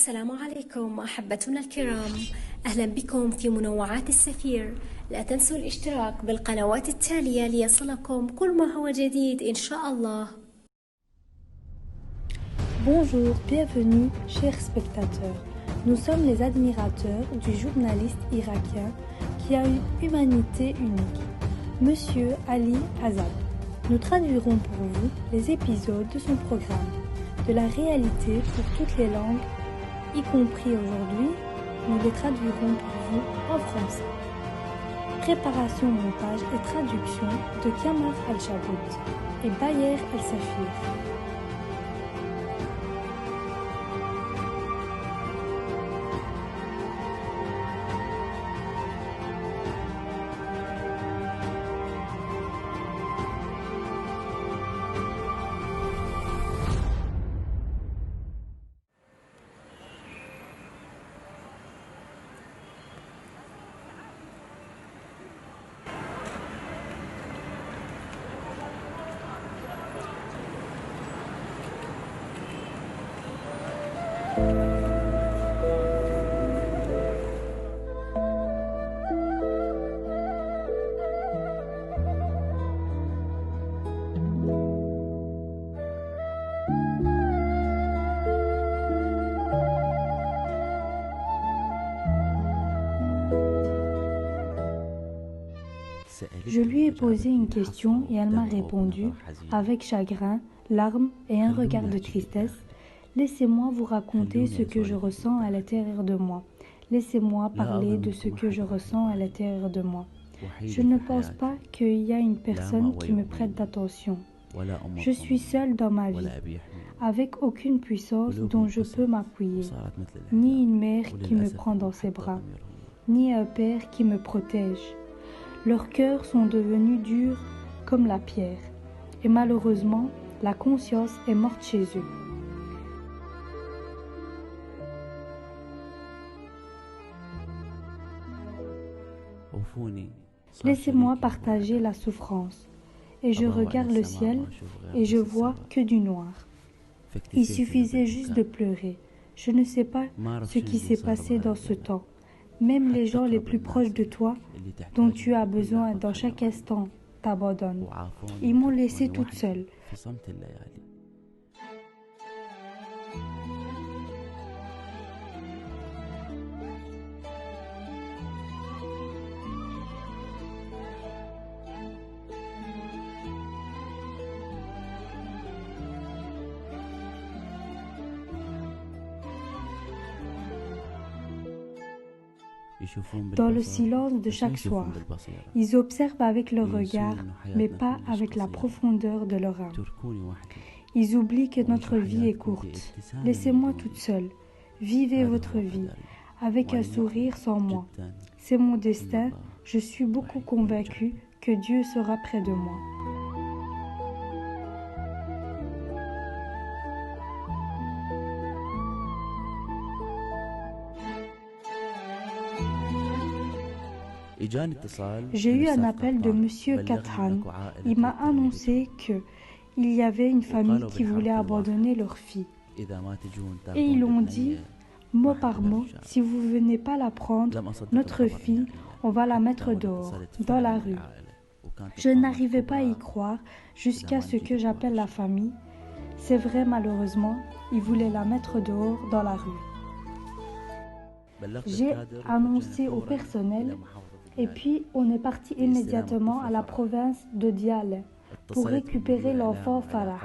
السلام عليكم أحبتنا الكرام، أهلا بكم في منوعات السفير. لا تنسوا الاشتراك بالقنوات التالية ليصلكم كل ما هو جديد إن شاء الله. Bonjour, bienvenue, chers spectateurs. Nous sommes les admirateurs du journaliste irakien qui a une humanité unique, Monsieur Ali Azad. Nous traduirons pour vous les épisodes de son programme, de la réalité pour toutes les langues, y compris aujourd'hui, nous les traduirons pour vous en français. Préparation, montage et traduction de Kamar Al-Chabout et Bayer Al-Safir. Je lui ai posé une question et elle m'a répondu, avec chagrin, larmes et un regard de tristesse. Laissez-moi vous raconter ce que je ressens à l'intérieur de moi. Laissez-moi parler de ce que je ressens à l'intérieur de moi. Je ne pense pas qu'il y a une personne qui me prête d'attention. Je suis seule dans ma vie, avec aucune puissance dont je peux m'appuyer, ni une mère qui me prend dans ses bras, ni un père qui me protège. Leurs cœurs sont devenus durs comme la pierre, et malheureusement, la conscience est morte chez eux. Laissez-moi partager la souffrance. Et je regarde le ciel et je vois que du noir. Il suffisait juste de pleurer. Je ne sais pas ce qui s'est passé dans ce temps. Même les gens les plus proches de toi, dont tu as besoin dans chaque instant, t'abandonnent. Ils m'ont laissée toute seule. Dans le silence de chaque soir, ils observent avec leur regard, mais pas avec la profondeur de leur âme. Ils oublient que notre vie est courte. Laissez-moi toute seule. Vivez votre vie, avec un sourire sans moi. C'est mon destin. Je suis beaucoup convaincue que Dieu sera près de moi. J'ai eu un appel de Monsieur Kathan. Il m'a annoncé qu'il y avait une famille qui voulait abandonner leur fille. Et ils l'ont dit, mot par mot, si vous ne venez pas la prendre, notre fille, on va la mettre dehors, dans la rue. Je n'arrivais pas à y croire jusqu'à ce que j'appelle la famille. C'est vrai, malheureusement, ils voulaient la mettre dehors, dans la rue. J'ai annoncé au personnel. Et puis, on est parti immédiatement à la province de Diyala pour récupérer l'enfant Farah.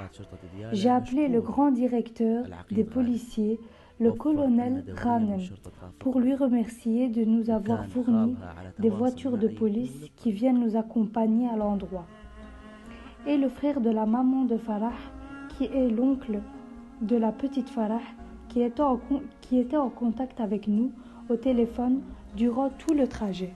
J'ai appelé le grand directeur des policiers, le colonel Ghanem, pour lui remercier de nous avoir fourni des voitures de police qui viennent nous accompagner à l'endroit. Et le frère de la maman de Farah, qui est l'oncle de la petite Farah, qui était en contact avec nous au téléphone durant tout le trajet.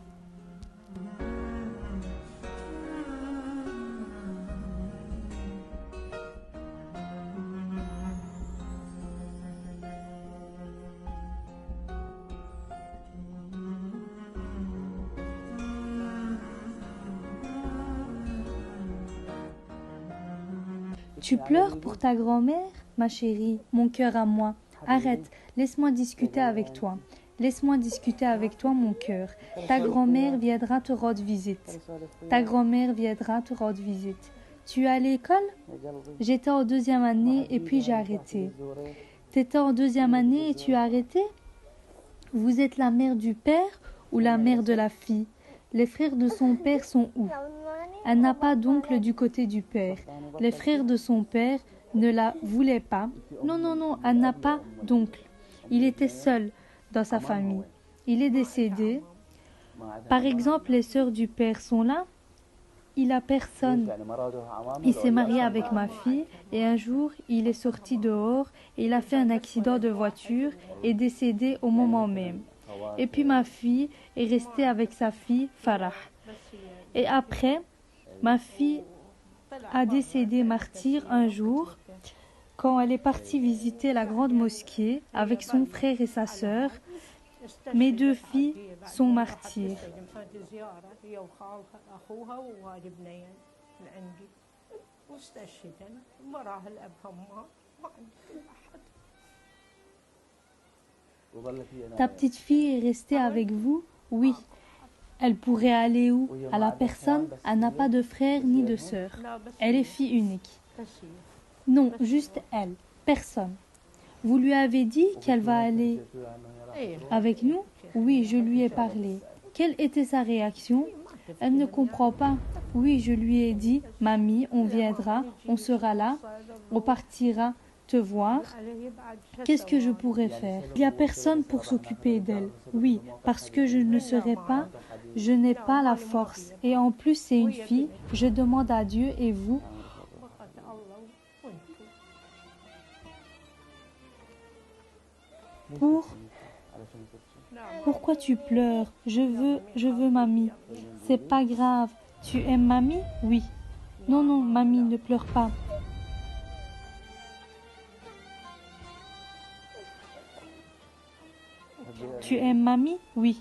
Tu pleures pour ta grand-mère, ma chérie, mon cœur à moi. Arrête, laisse-moi discuter avec toi. Laisse-moi discuter avec toi, mon cœur. Ta grand-mère viendra te rendre visite. Ta grand-mère viendra te rendre visite. Tu es à l'école? J'étais en 2e année et puis j'ai arrêté. T'étais en 2e année et tu as arrêté? Vous êtes la mère du père ou la mère de la fille? Les frères de son père sont où? Elle n'a pas d'oncle du côté du père. Les frères de son père ne la voulaient pas. Non, non, non, elle n'a pas d'oncle. Il était seul dans sa famille. Il est décédé. Par exemple, les sœurs du père sont là. Il a personne. Il s'est marié avec ma fille et un jour, il est sorti dehors et il a fait un accident de voiture et est décédé au moment même. Et puis ma fille est restée avec sa fille Farah. Et après, ma fille a décédé martyre un jour quand elle est partie visiter la grande mosquée avec son frère et sa sœur. Mes 2 filles sont martyres. Ta petite fille est restée avec vous? Oui. Elle pourrait aller où? À la personne? Elle n'a pas de frère ni de sœur. Elle est fille unique. Non, juste elle. Personne. Vous lui avez dit qu'elle va aller avec nous? Oui, je lui ai parlé. Quelle était sa réaction? Elle ne comprend pas. Oui, je lui ai dit, mamie, on viendra, on sera là, on partira te voir. Qu'est-ce que je pourrais faire? Il n'y a personne pour s'occuper d'elle. Oui, parce que je ne serai pas, je n'ai pas la force. Et en plus, c'est une fille. Je demande à Dieu et vous. Pourquoi tu pleures? Je veux mamie. C'est pas grave. Tu aimes mamie? Oui. Non, non, mamie, ne pleure pas. Tu aimes mamie? Oui.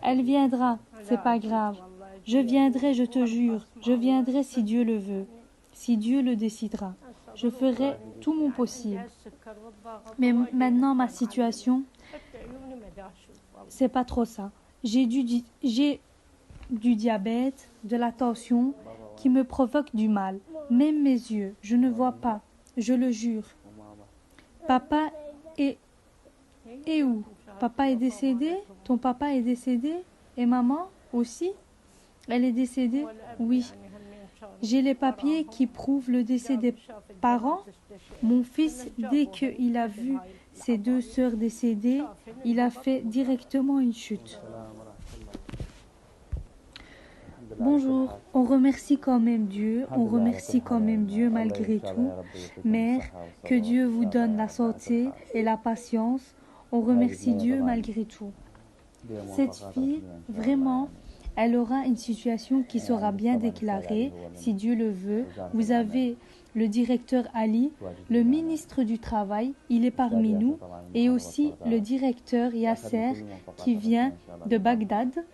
Elle viendra, c'est pas grave. Je viendrai, je te jure. Je viendrai si Dieu le veut. Si Dieu le décidera. Je ferai tout mon possible. Mais maintenant, ma situation, c'est pas trop ça. J'ai du diabète, de la tension qui me provoque du mal. Même mes yeux, je ne vois pas. Je le jure. Papa est où? Papa est décédé? Ton papa est décédé? Et maman aussi? Elle est décédée? Oui. J'ai les papiers qui prouvent le décès des parents. Mon fils, dès qu'il a vu ses 2 sœurs décédées, il a fait directement une chute. Bonjour, on remercie quand même Dieu, malgré tout. Mère, que Dieu vous donne la santé et la patience. On remercie Dieu malgré tout. Cette fille, vraiment, elle aura une situation qui sera bien déclarée, si Dieu le veut. Vous avez le directeur Ali, le ministre du Travail, il est parmi nous, et aussi le directeur Yasser qui vient de Bagdad.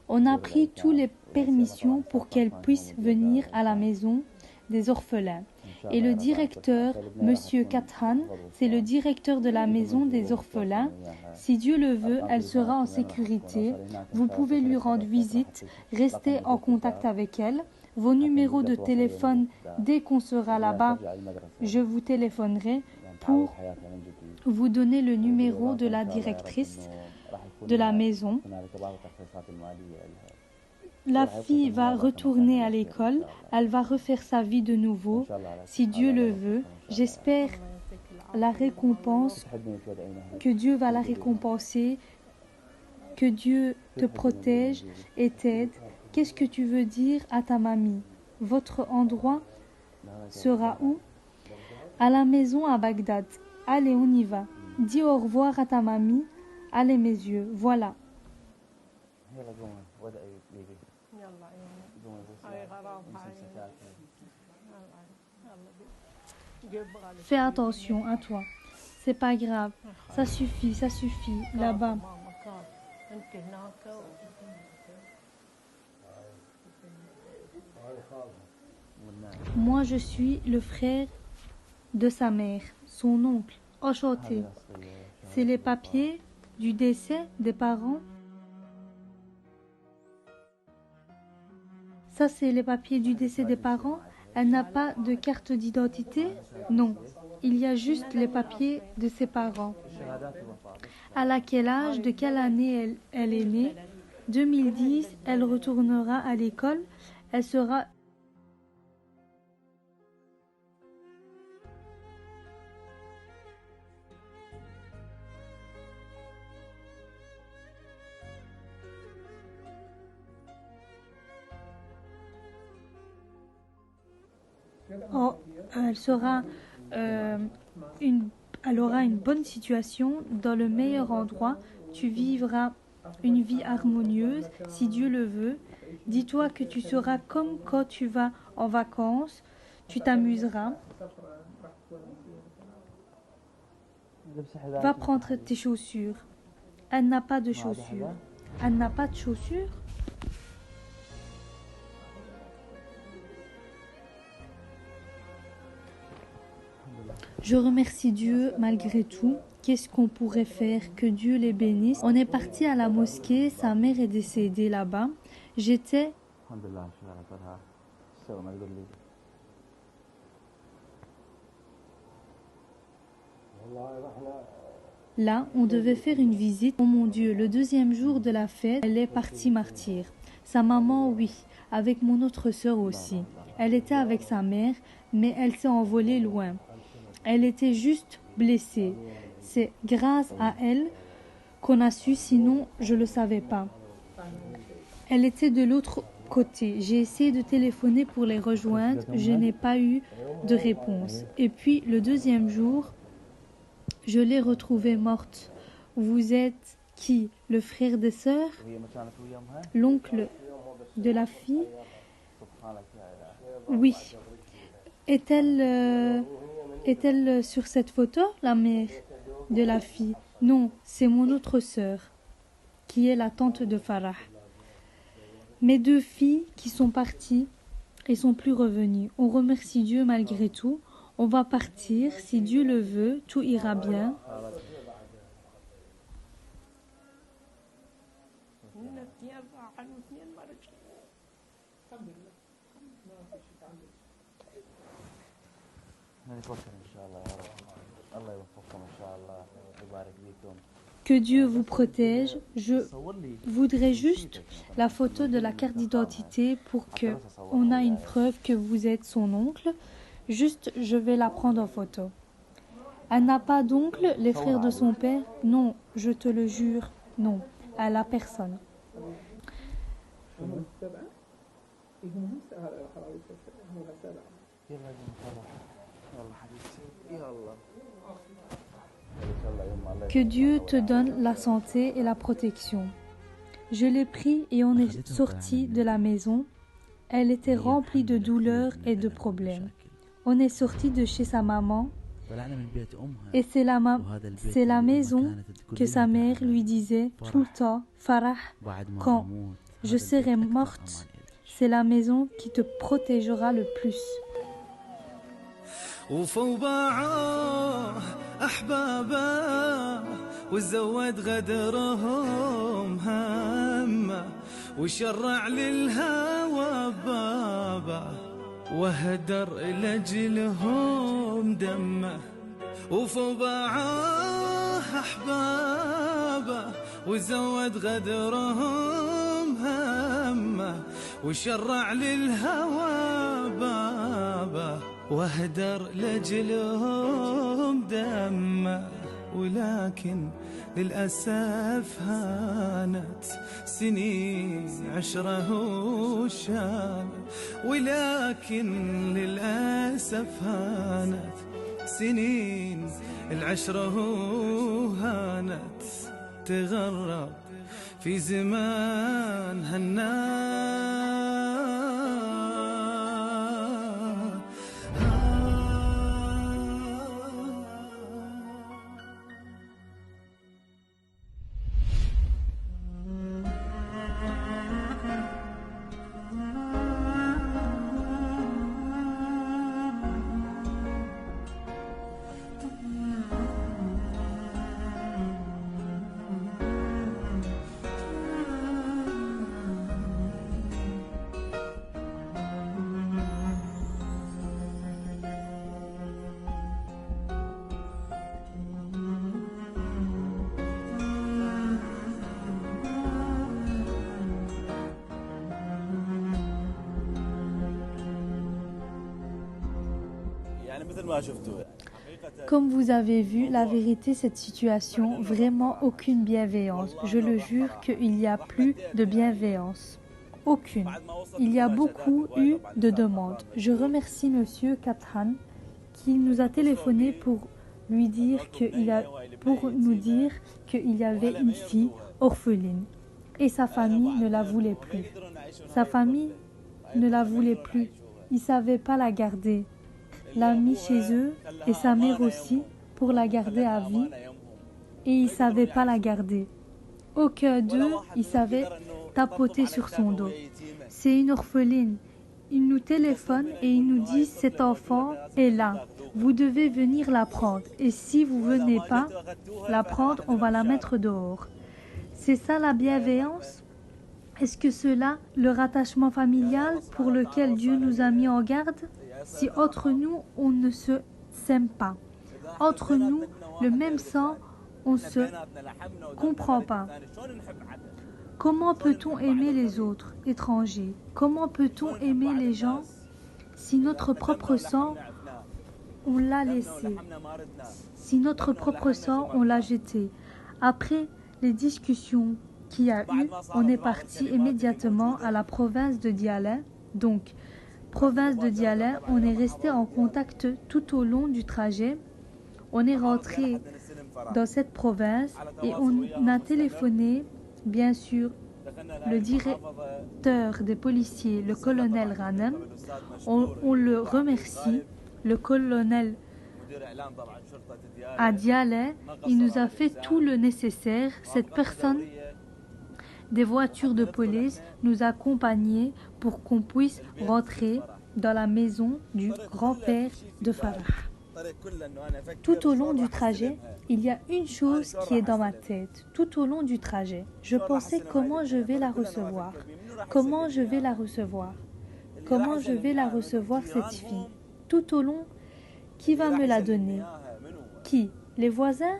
On a pris toutes les permissions pour qu'elle puisse venir à la maison des orphelins. Et le directeur, Monsieur Katran, c'est le directeur de la maison des orphelins. Si Dieu le veut, elle sera en sécurité. Vous pouvez lui rendre visite, rester en contact avec elle. Vos numéros de téléphone, dès qu'on sera là-bas, je vous téléphonerai pour vous donner le numéro de la directrice de la maison. La fille va retourner à l'école, elle va refaire sa vie de nouveau, si Dieu le veut. J'espère la récompense, que Dieu va la récompenser, que Dieu te protège et t'aide. Qu'est-ce que tu veux dire à ta mamie? Votre endroit sera où? À la maison à Bagdad. Allez, on y va. Dis au revoir à ta mamie. Allez, mes yeux, voilà. Fais attention à toi. C'est pas grave. Ça suffit, là-bas. Moi, je suis le frère de sa mère, son oncle, enchanté. C'est les papiers du décès des parents. Ça, c'est les papiers du décès des parents. Elle n'a pas de carte d'identité? Non. Il y a juste les papiers de ses parents. À quel âge, de quelle année elle est née? 2010, elle retournera à l'école. Elle sera... elle aura une bonne situation dans le meilleur endroit. Tu vivras une vie harmonieuse si Dieu le veut. Dis-toi que tu seras comme quand tu vas en vacances. Tu t'amuseras. Va prendre tes chaussures. Elle n'a pas de chaussures. Elle n'a pas de chaussures? Je remercie Dieu malgré tout. Qu'est-ce qu'on pourrait faire? Que Dieu les bénisse. On est parti à la mosquée. Sa mère est décédée là-bas. J'étais... Là, on devait faire une visite. Oh mon Dieu, le deuxième jour de la fête, elle est partie martyre. Sa maman, oui, avec mon autre sœur aussi. Elle était avec sa mère, mais elle s'est envolée loin. Elle était juste blessée. C'est grâce à elle qu'on a su, sinon je ne le savais pas. Elle était de l'autre côté. J'ai essayé de téléphoner pour les rejoindre. Je n'ai pas eu de réponse. Et puis, le deuxième jour, je l'ai retrouvée morte. Vous êtes qui? Le frère des sœurs? L'oncle de la fille? Oui. Est-elle sur cette photo, la mère de la fille? Non, c'est mon autre sœur, qui est la tante de Farah. Mes deux filles qui sont parties et sont plus revenues. On remercie Dieu malgré tout. On va partir, si Dieu le veut, tout ira bien. Que Dieu vous protège. Je voudrais juste la photo de la carte d'identité pour que on a une preuve que vous êtes son oncle. Juste, je vais la prendre en photo. Elle n'a pas d'oncle, les frères de son père? Non, je te le jure, non. Elle a personne. Que Dieu te donne la santé et la protection. Je l'ai pris et on est sorti de la maison. Elle était remplie de douleurs et de problèmes. On est sorti de chez sa maman et c'est la maison que sa mère lui disait tout le temps, Farah, quand je serai morte, c'est la maison qui te protégera le plus. وزود غدرهم همه وشرع للهوى بابا وهدر لأجلهم دمه وفضاعه أحبابه وزود غدرهم همه وشرع للهوى بابا وهدر لأجلهم دمه ولكن للأسف هانت سنين عشره وشان ولكن للأسف هانت سنين العشره هانت تغرب في زمان هالناس Comme vous avez vu, la vérité, cette situation, vraiment aucune bienveillance. Je le jure qu'il n'y a plus de bienveillance. Aucune. Il y a beaucoup eu de demandes. Je remercie Monsieur Katran qui nous a téléphoné pour nous dire qu'il y avait une fille orpheline et sa famille ne la voulait plus. Sa famille ne la voulait plus. Ils ne savaient pas la garder. L'a mis chez eux et sa mère aussi pour la garder à vie et ils ne savaient pas la garder. Aucun d'eux, ils savaient tapoter sur son dos. C'est une orpheline. Ils nous téléphonent et ils nous disent cet enfant est là. Vous devez venir la prendre. Et si vous ne venez pas la prendre, on va la mettre dehors. C'est ça la bienveillance? Est-ce que cela, le rattachement familial pour lequel Dieu nous a mis en garde? Si entre nous, on ne se s'aime pas. Entre nous, le même sang, on ne se comprend pas. Comment peut-on aimer les autres, étrangers? Comment peut-on aimer les gens si notre propre sang, on l'a laissé? Si notre propre sang, on l'a jeté? Après les discussions qu'il y a eu, on est parti immédiatement à la province de Diyala. Donc, province de Diyala, on est resté en contact tout au long du trajet. On est rentré dans cette province et on a téléphoné, bien sûr, le directeur des policiers, le colonel Ghanem. On le remercie, le colonel à Diyala, il nous a fait tout le nécessaire. Cette personne des voitures de police nous a accompagnés pour qu'on puisse rentrer dans la maison du grand-père de Farah. Tout au long du trajet, il y a une chose qui est dans ma tête. Tout au long du trajet, je pensais comment je vais la recevoir. Comment je vais la recevoir. Comment je vais la recevoir, cette fille. Tout au long, qui va me la donner? Qui? Les voisins?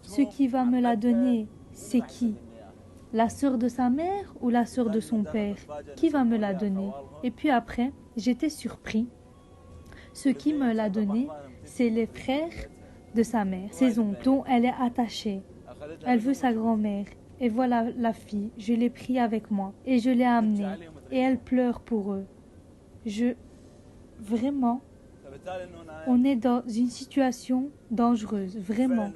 Ce qui va me la donner, c'est qui? La sœur de sa mère ou la sœur de son père? Qui va me la donner? Et puis après, j'étais surpris. Ce qui me l'a donné, c'est les frères de sa mère, ses oncles, dont elle est attachée. Elle veut sa grand-mère. Et voilà la fille, je l'ai pris avec moi et je l'ai amenée. Et elle pleure pour eux. Vraiment, on est dans une situation dangereuse, vraiment.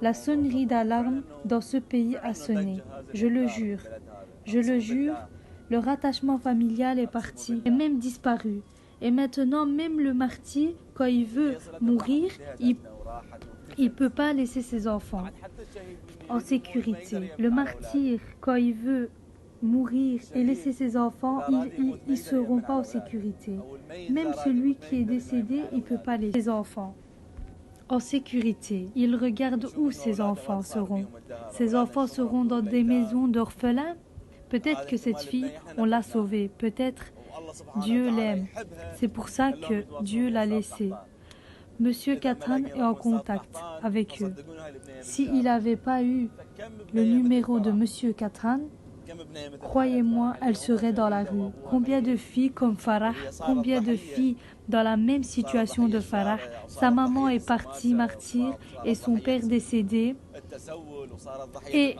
La sonnerie d'alarme dans ce pays a sonné. Je le jure, le rattachement familial est parti et même disparu. Et maintenant, même le martyr, quand il veut mourir, il ne peut pas laisser ses enfants en sécurité. Le martyr, quand il veut mourir et laisser ses enfants, ils ne seront pas en sécurité. Même celui qui est décédé, il ne peut pas laisser ses enfants en sécurité. Il regarde où ses enfants seront. Ses enfants seront dans des maisons d'orphelins. Peut-être que cette fille, on l'a sauvée. Peut-être Dieu l'aime. C'est pour ça que Dieu l'a laissée. Monsieur Katran est en contact avec eux. S'il n'avait pas eu le numéro de Monsieur Katran, croyez-moi, elle serait dans la rue. Combien de filles comme Farah, combien de filles dans la même situation de Farah? Sa maman est partie martyre et son père décédé et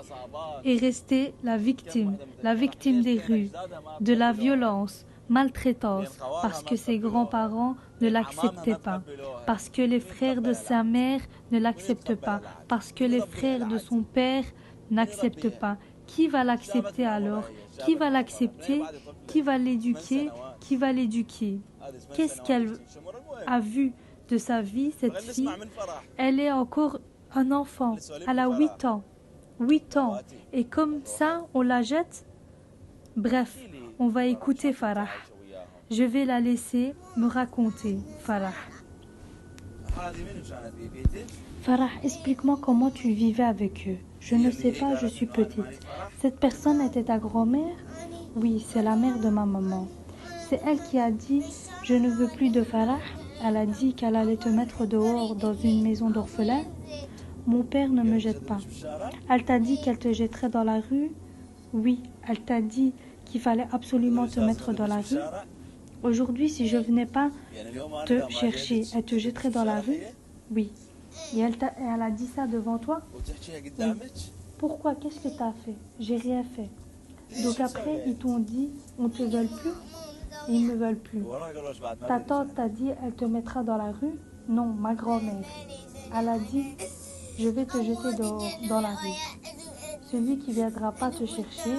est restée la victime des rues, de la violence, maltraitance, parce que ses grands-parents ne l'acceptaient pas, parce que les frères de sa mère ne l'acceptent pas, parce que les frères de son père n'acceptent pas. Qui va l'accepter alors? Qui va l'accepter? Qui va l'éduquer? Qui va l'éduquer? Qu'est-ce qu'elle a vu de sa vie, cette fille? Elle est encore un enfant. Elle a 8 ans. 8 ans. Et comme ça, on la jette? Bref, on va écouter Farah. Je vais la laisser me raconter, Farah. Farah, explique-moi comment tu vivais avec eux. Je ne sais pas, je suis petite. Cette personne était ta grand-mère? Oui, c'est la mère de ma maman. C'est elle qui a dit « Je ne veux plus de Farah ». Elle a dit qu'elle allait te mettre dehors dans une maison d'orphelins. Mon père ne me jette pas. Elle t'a dit qu'elle te jetterait dans la rue? Oui, elle t'a dit qu'il fallait absolument te mettre dans la rue? Aujourd'hui, si je venais pas te chercher, elle te jetterait dans la rue? Oui. Et elle a dit ça devant toi? Oui. Pourquoi? Qu'est-ce que tu as fait? J'ai rien fait. Donc après, ils t'ont dit, on te veut plus? Et ils ne me veulent plus. Ta tante t'a dit, elle te mettra dans la rue? Non, ma grand-mère. Elle a dit, je vais te jeter dehors, dans la rue. Celui qui viendra pas te chercher,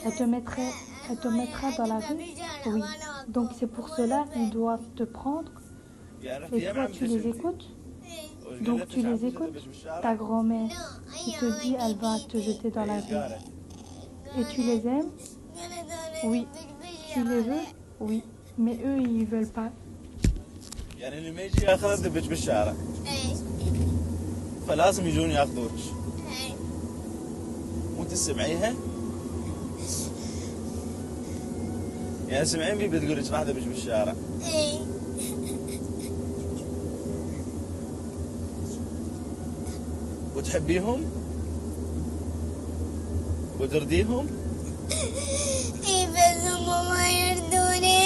elle te mettra dans la rue? Oui. Donc c'est pour cela qu'ils doivent te prendre. Et toi, tu les écoutes? Donc tu les écoutes? Ta grand-mère qui te dit, elle va te jeter dans la rue. Et tu les aimes? Oui. Tu les veux? Oui. Mais eux, ils veulent pas. يعني اللي ما يجي ياخذ ذبج بالشارع. فلازم يجون ياخذوك. وانت تسمعيها؟ يعني سمعين بي بتقول لك راح ذبج بالشارع. وتحبيهم؟ وترضيهم؟ اي بس هم ما يرضوني.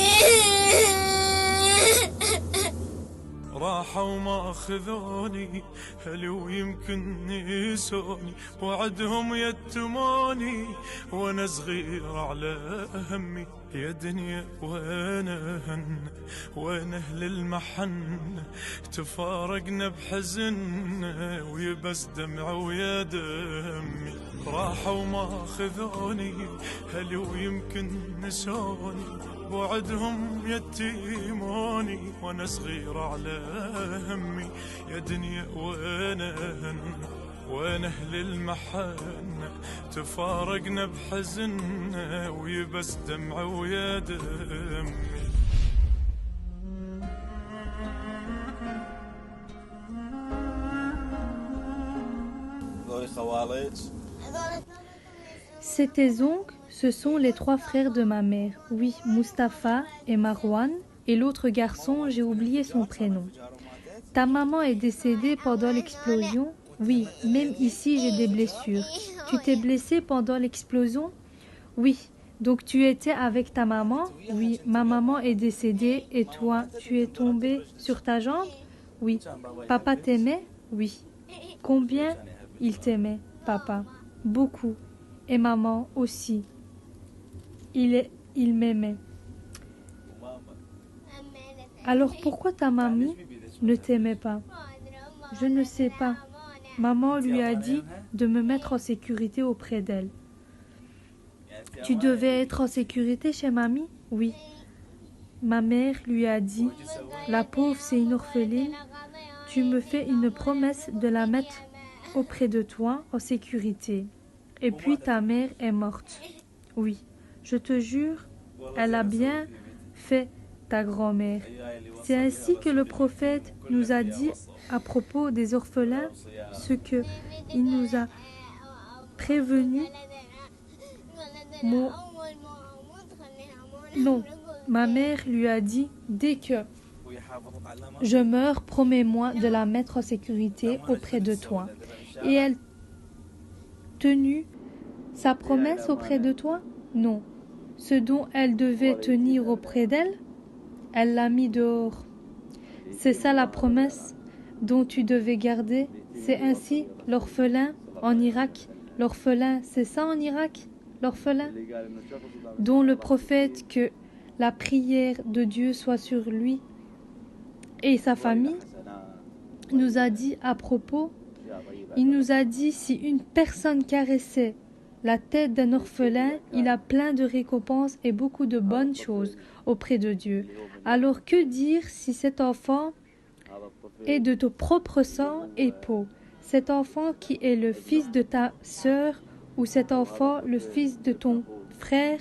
راحوا وما اخذوني هل ويمكن يسوني وعدهم يتموني وانا صغير على همي يا دنيا وانا هن وانا اهل المحن تفارقنا بحزن ويبس دمع ويا دمي راحوا وما اخذوني هل ويمكن نسوني وعدهم يتيموني وانا صغير على همي يا دنيا وانا هن وانا اهل المحن تفارقنا بحزن ويبس دمع ويا دمي C'est tes oncles, ce sont les 3 frères de ma mère. Oui, Mustapha et Marwan. Et l'autre garçon, j'ai oublié son prénom. Ta maman est décédée pendant l'explosion? Oui, même ici j'ai des blessures. Tu t'es blessé pendant l'explosion? Oui. Donc tu étais avec ta maman? Oui, ma maman est décédée. Et toi, tu es tombé sur ta jambe? Oui. Papa t'aimait? Oui. Combien il t'aimait, papa? Beaucoup. Et maman aussi. Il m'aimait. Alors pourquoi ta mamie ne t'aimait pas? Je ne sais pas. Maman lui a dit de me mettre en sécurité auprès d'elle. Tu devais être en sécurité chez mamie? Oui. Ma mère lui a dit, la pauvre c'est une orpheline, tu me fais une promesse de la mettre auprès de toi en sécurité. Et puis ta mère est morte. Oui, je te jure, elle a bien fait ta grand-mère. C'est ainsi que le prophète nous a dit à propos des orphelins, ce que il nous a prévenu. Non, ma mère lui a dit, dès que je meurs, promets-moi de la mettre en sécurité auprès de toi. Et elle tenu sa promesse auprès de toi? Non. Ce dont elle devait tenir auprès d'elle, elle l'a mis dehors. C'est ça la promesse dont tu devais garder. C'est ainsi l'orphelin en Irak. L'orphelin, c'est ça en Irak? L'orphelin dont le prophète, que la prière de Dieu soit sur lui et sa famille, nous a dit à propos, il nous a dit, si une personne caressait la tête d'un orphelin, il a plein de récompenses et beaucoup de bonnes choses auprès de Dieu. Alors que dire si cet enfant est de ton propre sang et peau, cet enfant qui est le fils de ta sœur, ou cet enfant le fils de ton frère?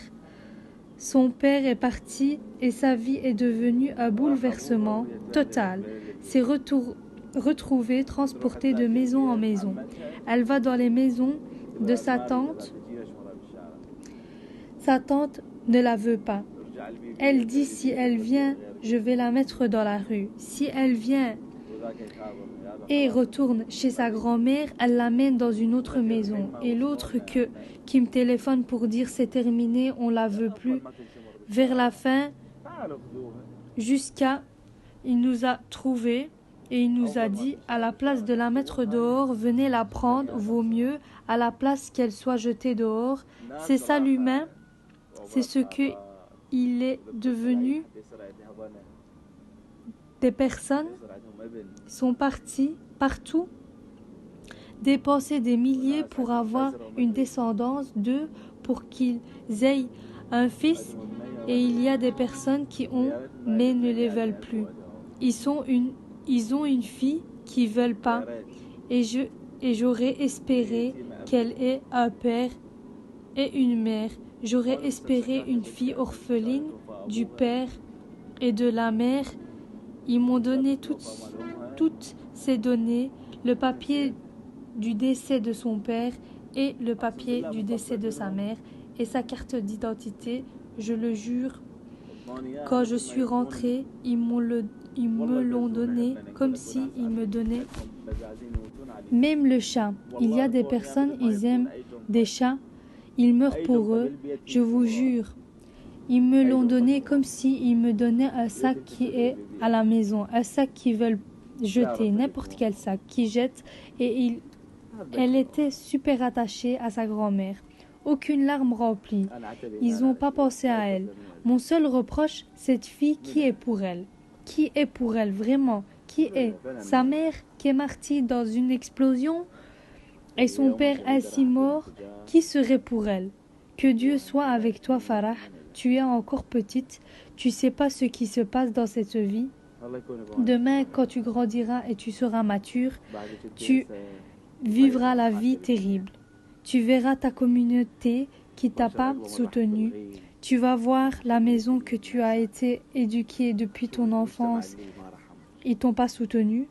Son père est parti et sa vie est devenue un bouleversement total. C'est retrouvée, transportée de maison en maison. Elle va dans les maisons de sa tante. Sa tante ne la veut pas. Elle dit, si elle vient, je vais la mettre dans la rue. Si elle vient et retourne chez sa grand-mère, elle l'amène dans une autre maison. Et l'autre qui me téléphone pour dire c'est terminé, on la veut plus. Vers la fin, jusqu'à il nous a trouvés et il nous a dit à la place de la mettre dehors, venez la prendre, vaut mieux à la place qu'elle soit jetée dehors. C'est ça l'humain, c'est ce que il est devenu. Des personnes sont parties partout dépenser des milliers pour avoir une descendance d'eux, pour qu'ils aient un fils, et il y a des personnes qui ont mais ne les veulent plus. Ils ont une fille qui ne veulent pas, et j'aurais espéré qu'elle ait un père et une mère. J'aurais espéré une fille orpheline du père et de la mère. Ils m'ont donné toutes ces données, le papier du décès de son père et le papier du décès de sa mère et sa carte d'identité. Je le jure, quand je suis rentrée, ils me l'ont donné comme si ils me donnaient. Même le chat, il y a des personnes, ils aiment des chats, ils meurent pour eux, je vous jure. Ils me l'ont donné comme si ils me donnaient un sac qui est à la maison, un sac qu'ils veulent jeter, n'importe quel sac qu'ils jettent, et elle était super attachée à sa grand-mère. Aucune larme remplie. Ils n'ont pas pensé à elle. Mon seul reproche, cette fille, qui est pour elle? Qui est pour elle, vraiment? Qui est? Sa mère qui est partie dans une explosion et son père ainsi mort, qui serait pour elle? Que Dieu soit avec toi, Farah. Tu es encore petite, tu sais pas ce qui se passe dans cette vie. Demain, quand tu grandiras et tu seras mature, tu vivras la vie terrible. Tu verras ta communauté qui t'a pas soutenu. Tu vas voir la maison que tu as été éduquée depuis ton enfance. Ils t'ont pas soutenu.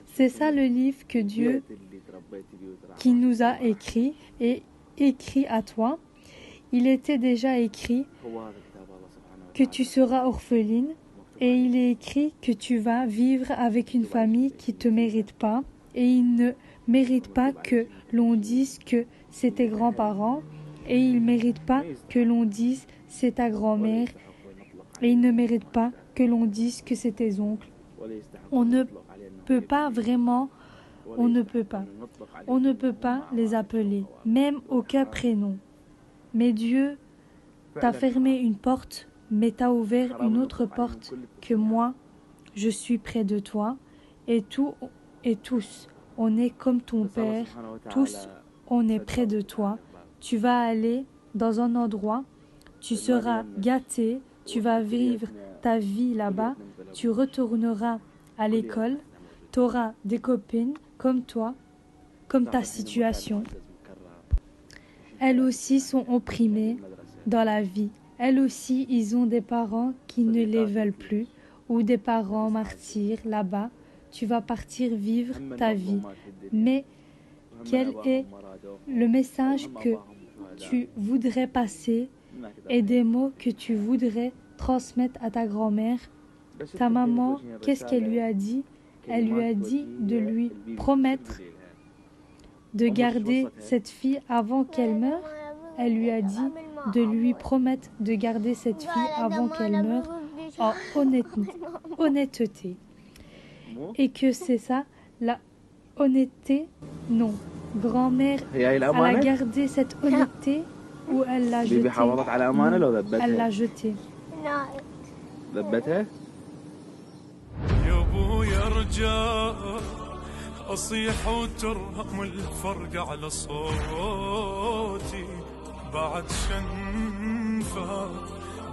C'est ça le livre que Dieu qui nous a écrit et écrit à toi. Il était déjà écrit que tu seras orpheline et il est écrit que tu vas vivre avec une famille qui ne te mérite pas et il ne mérite pas que l'on dise que c'est tes grands-parents et il ne mérite pas que l'on dise c'est ta grand-mère et il ne mérite pas que l'on dise que c'est tes oncles. On ne peut pas vraiment, on ne peut pas les appeler, même aucun prénom. Mais Dieu t'a fermé une porte, mais t'a ouvert une autre porte que moi, je suis près de toi, et tous, on est comme ton Père, tous, on est près de toi. Tu vas aller dans un endroit, tu seras gâté, tu vas vivre ta vie là-bas, tu retourneras à l'école, tu auras des copines comme toi, comme ta situation. Elles aussi sont opprimées dans la vie. Elles aussi, ils ont des parents qui ne les veulent plus ou des parents martyrs là-bas. Tu vas partir vivre ta vie. Mais quel est le message que tu voudrais passer et des mots que tu voudrais transmettre à ta grand-mère? Ta maman, qu'est-ce qu'elle lui a dit? Elle lui a dit de lui promettre de garder cette fille avant qu'elle meure. Elle lui a dit de lui promettre de garder cette fille avant qu'elle meure en honnêteté. Et que c'est ça, la honnêteté? Non. Grand-mère, elle a gardé cette honnêteté ou elle l'a jetée? Elle l'a jetée. أصيح وترهم الفرق على صوتي بعد شنفة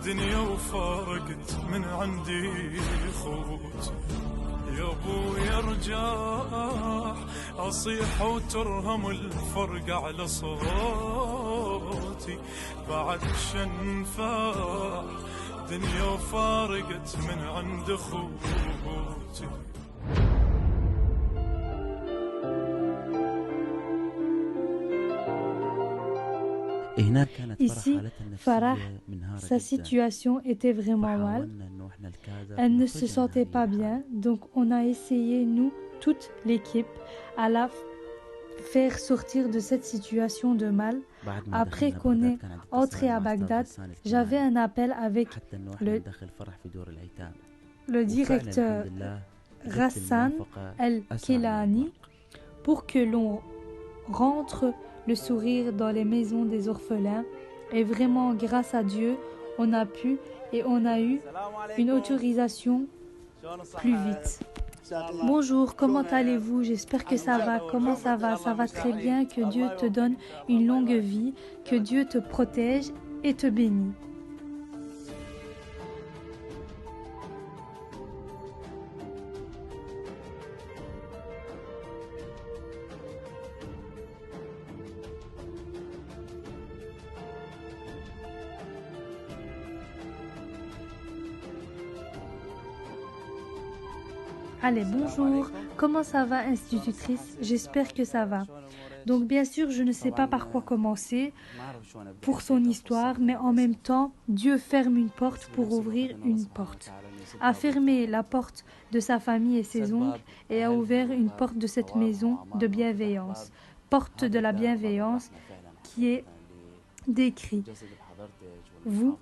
دنيا وفارقت من عندي خوتي يا ابويا رجاح أصيح وترهم الفرق على صوتي بعد شنفة دنيا وفارقت من عند خوتي. Ici, Farah, sa situation était vraiment mal. Elle ne se sentait pas bien, donc on a essayé, nous, toute l'équipe, à la faire sortir de cette situation de mal. Après qu'on est entré à Bagdad, j'avais un appel avec le directeur Ghassan El-Kelani pour que l'on rentre le sourire dans les maisons des orphelins. Et vraiment, grâce à Dieu, on a pu et on a eu une autorisation plus vite. Bonjour, comment allez-vous? J'espère que ça va. Comment ça va? Ça va très bien. Que Dieu te donne une longue vie, que Dieu te protège et te bénit. Allez, bonjour, comment ça va, institutrice? J'espère que ça va. Donc bien sûr, je ne sais pas par quoi commencer pour son histoire, mais en même temps, Dieu ferme une porte pour ouvrir une porte. A fermé la porte de sa famille et ses oncles et a ouvert une porte de cette maison de bienveillance. Porte de la bienveillance qui est décrite. Vous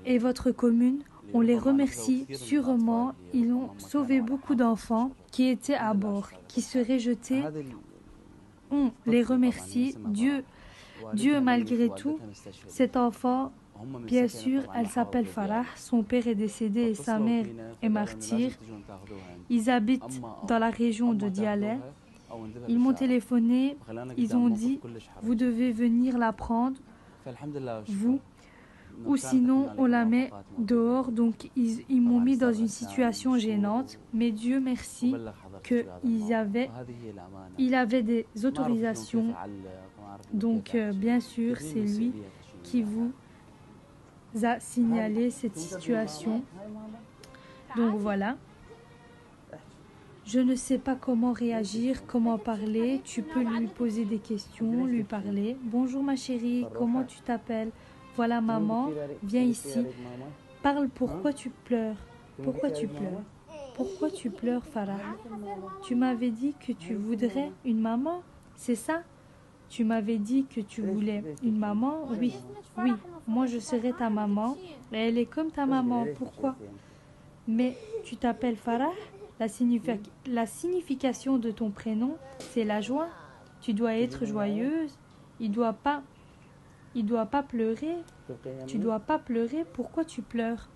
et votre commune, on les remercie sûrement. Ils ont sauvé beaucoup d'enfants qui étaient à bord, qui seraient jetés. On les remercie. Dieu malgré tout, cet enfant, bien sûr, elle s'appelle Farah. Son père est décédé et sa mère est martyre. Ils habitent dans la région de Diyala. Ils m'ont téléphoné. Ils ont dit, vous devez venir la prendre, vous. Ou sinon on la met dehors. Donc ils m'ont mis dans une situation gênante, mais Dieu merci qu'il avait des autorisations. Donc bien sûr c'est lui qui vous a signalé cette situation. Donc voilà, je ne sais pas comment réagir, comment parler. Tu peux lui poser des questions, lui parler. Bonjour ma chérie, comment tu t'appelles? Voilà maman, viens ici. Parle, pourquoi tu pleures? Pourquoi tu pleures? Pourquoi tu pleures, Farah? Tu m'avais dit que tu voudrais une maman, c'est ça? Tu m'avais dit que tu voulais une maman? Oui, oui, moi je serai ta maman. Et elle est comme ta maman, pourquoi? Mais tu t'appelles Farah? La signification de ton prénom, c'est la joie. Tu dois être joyeuse. Il doit pas pleurer. Tu dois pas pleurer. Pourquoi tu pleures?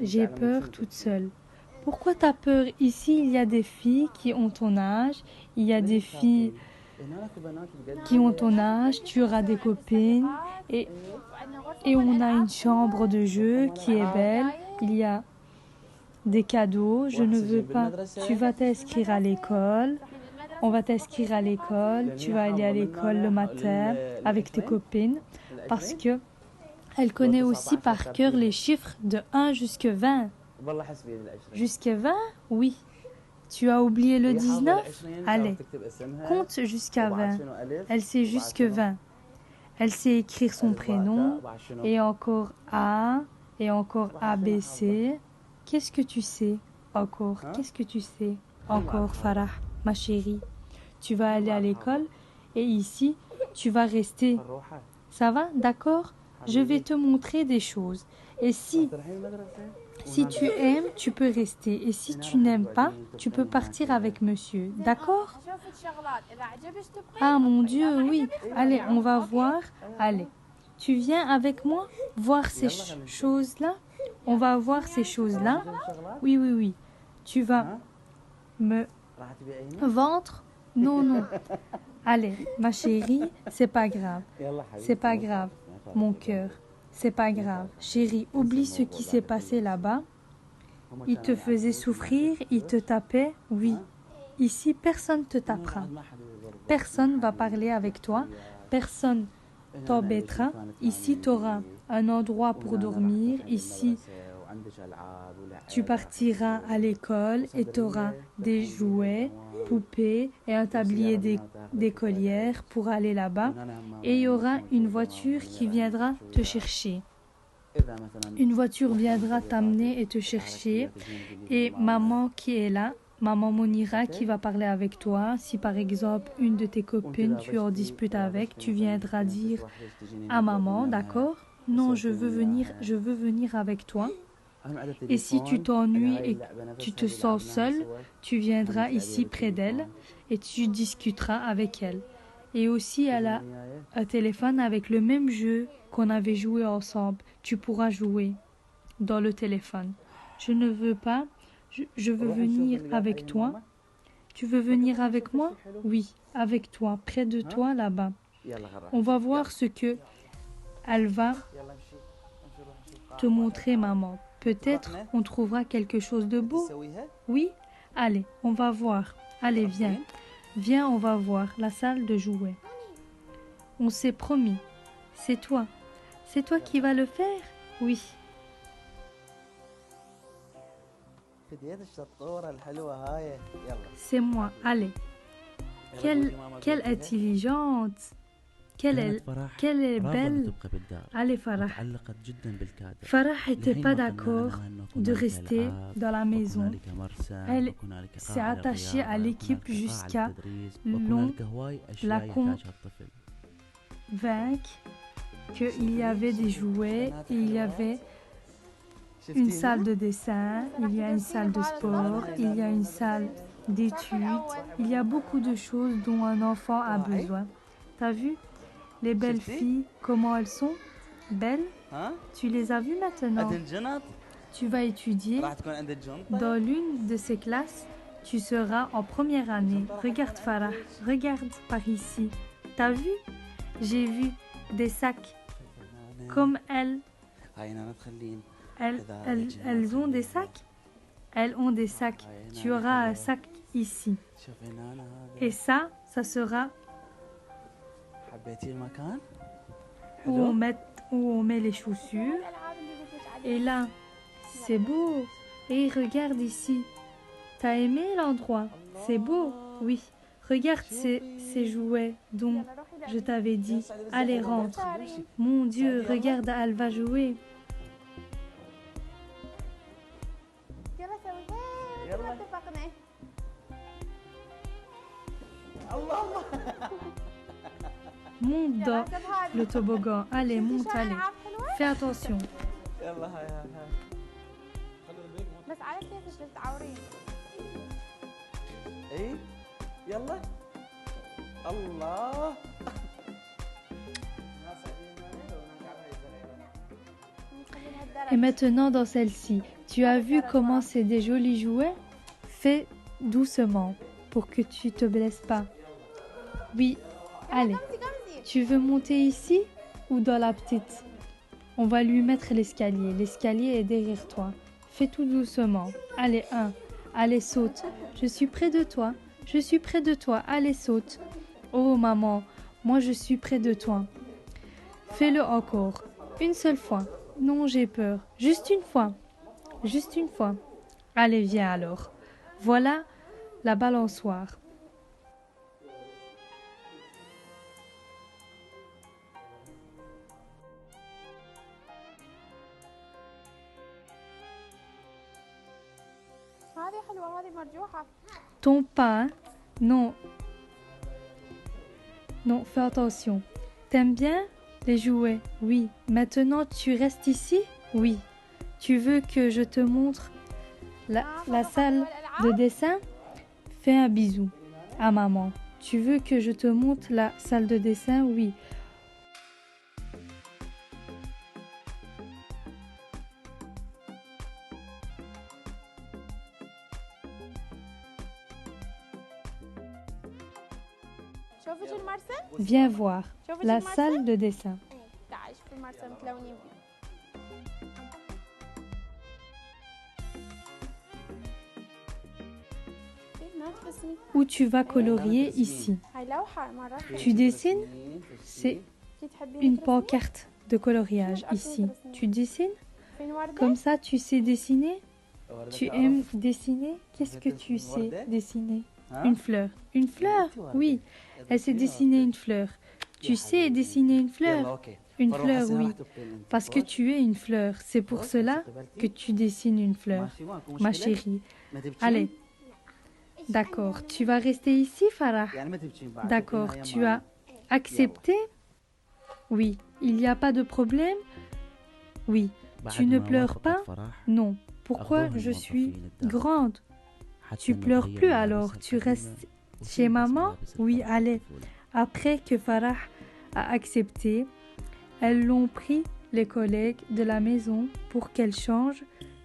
J'ai peur toute seule. Pourquoi tu as peur? Ici, il y a des filles qui ont ton âge. Il y a des filles qui ont ton âge. Tu auras des copines. Et on a une chambre de jeu qui est belle. Il y a des cadeaux. Je ne veux pas. Tu vas t'inscrire à l'école. On va t'inscrire à l'école, tu vas aller à l'école le matin avec tes copines parce que elle connaît aussi par cœur les chiffres de 1 jusqu'à 20. Jusqu'à 20? Oui. Tu as oublié le 19? Allez, compte jusqu'à 20. Elle sait jusqu'à 20. Elle sait écrire son prénom et encore A et encore ABC. Qu'est-ce que tu sais encore? Qu'est-ce que tu sais encore, Farah? Ma chérie, tu vas aller à l'école et ici, tu vas rester. Ça va? D'accord? Je vais te montrer des choses. Et si tu aimes, tu peux rester. Et si tu n'aimes pas, tu peux partir avec monsieur. D'accord? Ah mon Dieu, oui. Allez, on va voir. Allez, tu viens avec moi voir ces choses-là? On va voir ces choses-là. Oui, oui, oui. Tu vas me ventre? Non, non. Allez, ma chérie, c'est pas grave. C'est pas grave, mon cœur. C'est pas grave. Chérie, oublie ce qui s'est passé là-bas. Il te faisait souffrir, il te tapait. Oui. Ici, personne te tapera. Personne va parler avec toi. Personne t'embêtera. Ici, tu auras un endroit pour dormir. Ici, tu partiras à l'école et tu auras des jouets, poupées et un tablier d'écolière pour aller là-bas. Et il y aura une voiture qui viendra te chercher. Une voiture viendra t'amener et te chercher. Et maman qui est là, maman Monira qui va parler avec toi. Si par exemple une de tes copines tu en disputes avec, tu viendras dire à maman, d'accord? Non, je veux venir avec toi. Et si tu t'ennuies et tu te sens seul, tu viendras ici près d'elle et tu discuteras avec elle. Et aussi, elle a un téléphone avec le même jeu qu'on avait joué ensemble. Tu pourras jouer dans le téléphone. Je ne veux pas, je veux venir avec toi. Tu veux venir avec moi? Oui, avec toi, près de toi là-bas. On va voir ce que elle va te montrer, maman. Peut-être on trouvera quelque chose de beau. Oui? Allez, on va voir. Allez, viens. Viens, on va voir la salle de jouets. On s'est promis. C'est toi. C'est toi qui vas le faire? Oui. C'est moi. Allez. Quelle intelligente. Quelle est belle. Allez, Farah. Farah n'était pas d'accord de rester dans la maison. Elle s'est attachée à l'équipe jusqu'à l'on la convaincre qu'il y avait des jouets, il y avait une salle de dessin, il y a une salle de sport, il y a une salle d'études. Il y a beaucoup de choses dont un enfant a besoin. T'as vu? Les belles filles, comment elles sont? Belles? Tu les as vues maintenant? Tu vas étudier dans l'une de ces classes. Tu seras en première année. Regarde Farah, regarde par ici. T'as vu? J'ai vu des sacs. Comme elles. Elles ont des sacs? Elles ont des sacs. Tu auras un sac ici. Et ça sera où on met les chaussures. Et là, c'est beau. Et regarde ici. T'as aimé l'endroit? C'est beau? Oui. Regarde ces jouets dont je t'avais dit. Allez, rentre. Mon Dieu, regarde, elle va jouer. Monte dans le toboggan. Allez, monte, allez. Fais attention. Et maintenant dans celle-ci, tu as vu comment c'est des jolis jouets? Fais doucement pour que tu te blesses pas. Oui, allez. Tu veux monter ici ou dans la petite? On va lui mettre l'escalier. L'escalier est derrière toi. Fais tout doucement. Allez, allez, saute. Je suis près de toi. Je suis près de toi. Allez, saute. Oh, maman, moi je suis près de toi. Fais-le encore. Une seule fois. Non, j'ai peur. Juste une fois. Juste une fois. Allez, viens alors. Voilà la balançoire. Ton pas, hein? Non. Non, fais attention. T'aimes bien les jouets? Oui. Maintenant, tu restes ici? Oui. Tu veux que je te montre la salle de dessin? Fais un bisou à maman. Tu veux que je te montre la salle de dessin? Oui. Viens voir la salle de dessin. Où tu vas colorier ici. Tu dessines? C'est une pancarte de coloriage ici. Tu dessines? Comme ça, tu sais dessiner? Tu aimes dessiner? Qu'est-ce que tu sais dessiner? Une fleur. Une fleur? Oui. Elle sait dessiner une fleur. Tu sais dessiner une fleur? Une fleur, oui. Parce que tu es une fleur. C'est pour cela que tu dessines une fleur, ma chérie. Allez, D'accord, tu vas rester ici, Farah? D'accord, tu as accepté? Oui. Il n'y a pas de problème? Oui. Tu ne pleures pas? Non. Pourquoi je suis grande? Tu pleures plus alors, tu restes chez maman? Oui, allez. Après que Farah a accepté, elles l'ont pris les collègues de la maison pour qu'elle change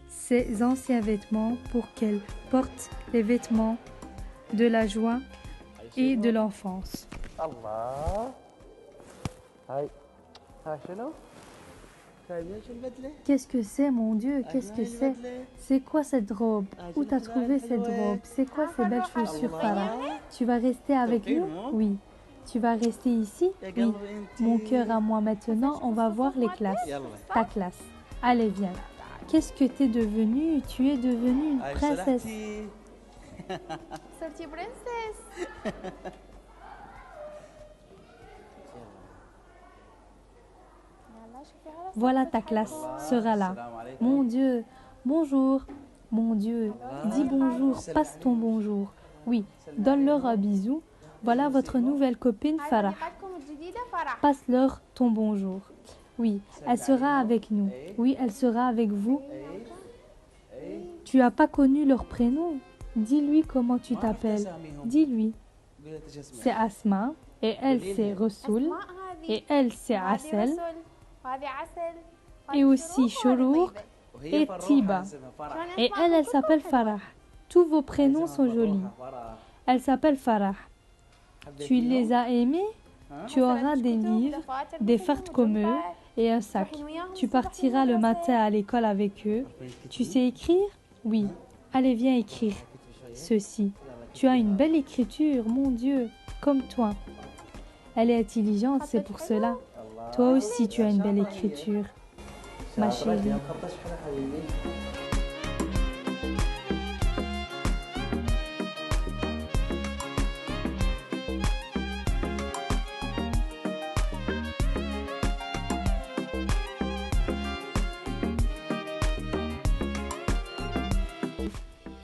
ses anciens vêtements, pour qu'elle porte les vêtements de la joie et de l'enfance. Qu'est-ce que c'est, mon Dieu? Qu'est-ce que c'est? C'est quoi cette robe? Où t'as trouvé cette robe? C'est quoi ces belles chaussures, Farah? Tu vas rester avec nous? Oui. Tu vas rester ici? Oui. Mon cœur à moi maintenant, on va voir les classes. Ta classe. Allez, viens. Qu'est-ce que t'es devenue? Tu es devenue une princesse. صرتي برنسس. Voilà, ta classe sera là. Mon Dieu, bonjour. Mon Dieu, dis bonjour, passe ton bonjour. Oui, donne-leur un bisou. Voilà votre nouvelle copine Farah. Passe-leur ton bonjour. Oui, elle sera avec nous. Oui, elle sera avec vous. Tu n'as pas connu leur prénom? Dis-lui comment tu t'appelles. Dis-lui. C'est Asma, et elle c'est Rassoul, et elle c'est Asel, et aussi Shourouk et Tiba. Et elle s'appelle Farah. Tous vos prénoms sont jolis. Elle s'appelle Farah. Tu les as aimés? Tu auras des livres, des fardes comme eux et un sac. Tu partiras le matin à l'école avec eux. Tu sais écrire? Oui. Allez, viens écrire ceci. Tu as une belle écriture, mon Dieu, comme toi. Elle est intelligente, c'est pour cela. Toi aussi, tu as une belle écriture, ma chérie.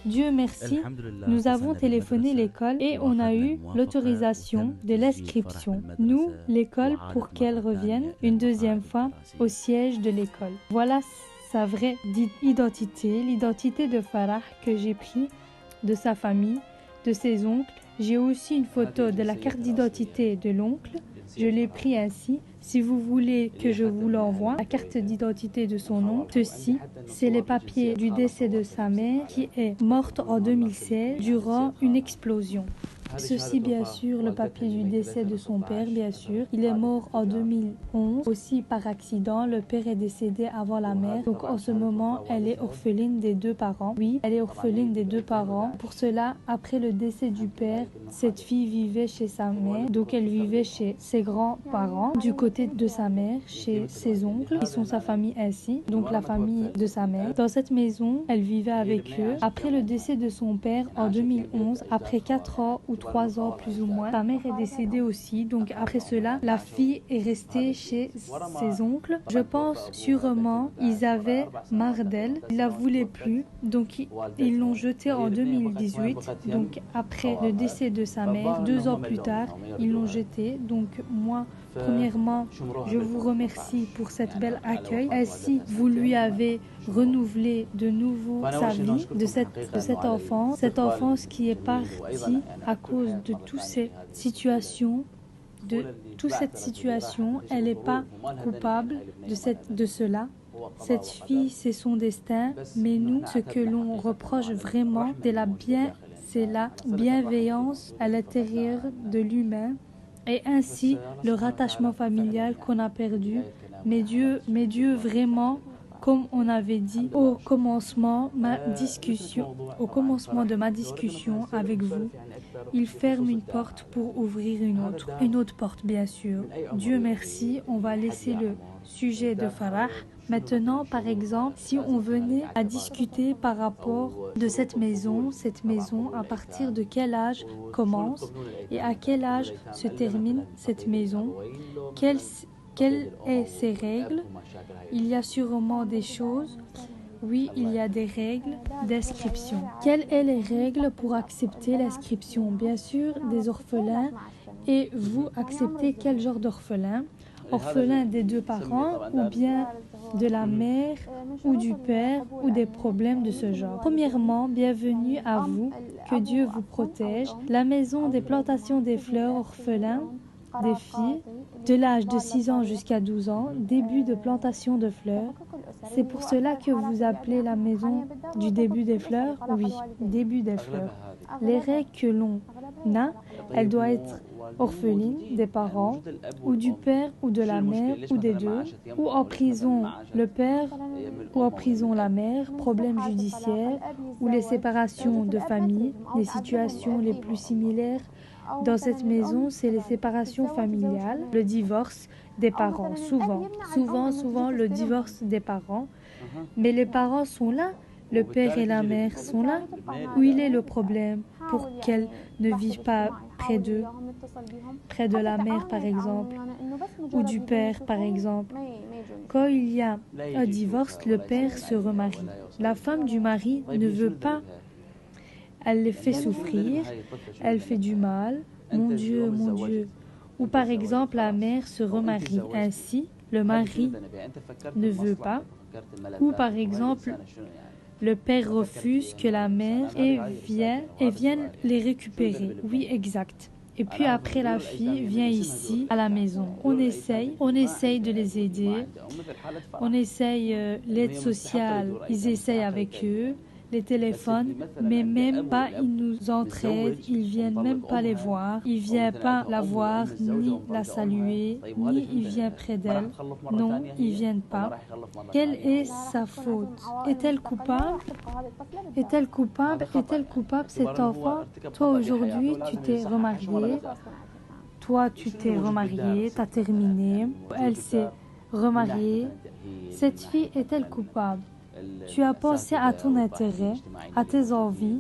Dieu merci, nous avons téléphoné l'école et on a eu l'autorisation de l'inscription. Nous, l'école, pour qu'elle revienne une deuxième fois au siège de l'école. Voilà sa vraie identité, l'identité de Farah que j'ai pris de sa famille, de ses oncles. J'ai aussi une photo de la carte d'identité de l'oncle. Je l'ai pris ainsi. Si vous voulez que je vous l'envoie, la carte d'identité de son oncle, ceci, c'est les papiers du décès de sa mère qui est morte en 2016 durant une explosion. Ceci, bien sûr, le papier du décès de son père, bien sûr. Il est mort en 2011, aussi par accident. Le père est décédé avant la mère. Donc, en ce moment, elle est orpheline des deux parents. Oui, elle est orpheline des deux parents. Pour cela, après le décès du père, cette fille vivait chez sa mère. Donc, elle vivait chez ses grands-parents, du côté de sa mère, chez ses oncles, qui sont sa famille ainsi. Donc, la famille de sa mère. Dans cette maison, elle vivait avec eux. Après le décès de son père en 2011, après 4 ans ou 3 ans plus ou moins, sa mère est décédée aussi. Donc après cela, la fille est restée chez ses oncles. Je pense sûrement ils avaient marre d'elle, ils la voulaient plus, donc ils l'ont jetée en 2018. Donc après le décès de sa mère, 2 ans plus tard, ils l'ont jetée. Donc moi, premièrement, je vous remercie pour cette belle accueil. Ainsi, vous lui avez renouvelé de nouveau sa vie de cette enfance qui est partie à cause de toutes ces situations. De toute cette situation, elle n'est pas coupable de cela. Cette fille, c'est son destin, mais nous, ce que l'on reproche vraiment, c'est la bienveillance à l'intérieur de l'humain. Et ainsi, le rattachement familial qu'on a perdu. Mais Dieu, vraiment, comme on avait dit au commencement de ma discussion avec vous, il ferme une porte pour ouvrir une autre porte, bien sûr. Dieu merci, on va laisser le sujet de Farah. Maintenant, par exemple, si on venait à discuter par rapport de cette maison, à partir de quel âge commence et à quel âge se termine cette maison, quelles sont ses règles, il y a sûrement des choses Oui, il y a des règles d'inscription. Quelles sont les règles pour accepter l'inscription? Bien sûr, des orphelins. Et vous acceptez quel genre d'orphelin? Orphelin des deux parents ou bien de la mère ou du père ou des problèmes de ce genre. Premièrement, bienvenue à vous, que Dieu vous protège. La maison des plantations des fleurs orphelins des filles de l'âge de 6 ans jusqu'à 12 ans, début de plantation de fleurs. C'est pour cela que vous appelez la maison du début des fleurs? Oui, début des fleurs. Les règles que l'on a, elle doit être orpheline des parents, ou du père ou de la mère, ou des deux, ou en prison le père, ou en prison la mère, problèmes judiciaires, ou les séparations de famille. Les situations les plus similaires dans cette maison, c'est les séparations familiales, le divorce des parents, souvent le divorce des parents. Mais les parents sont là, le père et la mère sont là. Où il est le problème pour qu'elles ne vivent pas près d'eux, près de la mère par exemple, ou du père par exemple. Quand il y a un divorce, le père se remarie. La femme du mari ne veut pas. Elle les fait souffrir, elle fait du mal, mon Dieu, mon Dieu. Ou par exemple, la mère se remarie. Ainsi, le mari ne veut pas. Ou par exemple, le père refuse que la mère vienne les récupérer. Oui, exact. Et puis après, la fille vient ici, à la maison. On essaye de les aider. On essaye l'aide sociale. Ils essayent avec eux. Les téléphones, mais même pas ils nous entraident, ils viennent même pas les voir, ils viennent pas la voir, ni la saluer, ni ils viennent près d'elle. Non, ils viennent pas. Quelle est sa faute? Est-elle coupable? Est-elle coupable? Est-elle coupable cet enfant? Toi aujourd'hui, tu t'es remarié. Toi, tu t'es remarié, t'as terminé. Elle s'est remariée. Cette fille est-elle coupable? Tu as pensé à ton intérêt, à tes envies,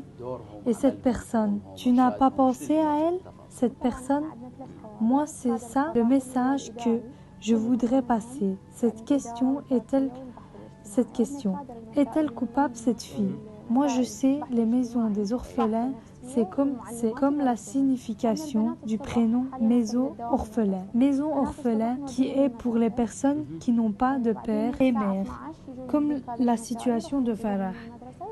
et cette personne, tu n'as pas pensé à elle, cette personne? Moi, c'est ça le message que je voudrais passer. Cette question, est-elle coupable, cette fille? Moi, je sais, les maisons des orphelins, c'est comme la signification du prénom maison orphelin. Maison orphelin qui est pour les personnes qui n'ont pas de père et mère. Comme la situation de Farah,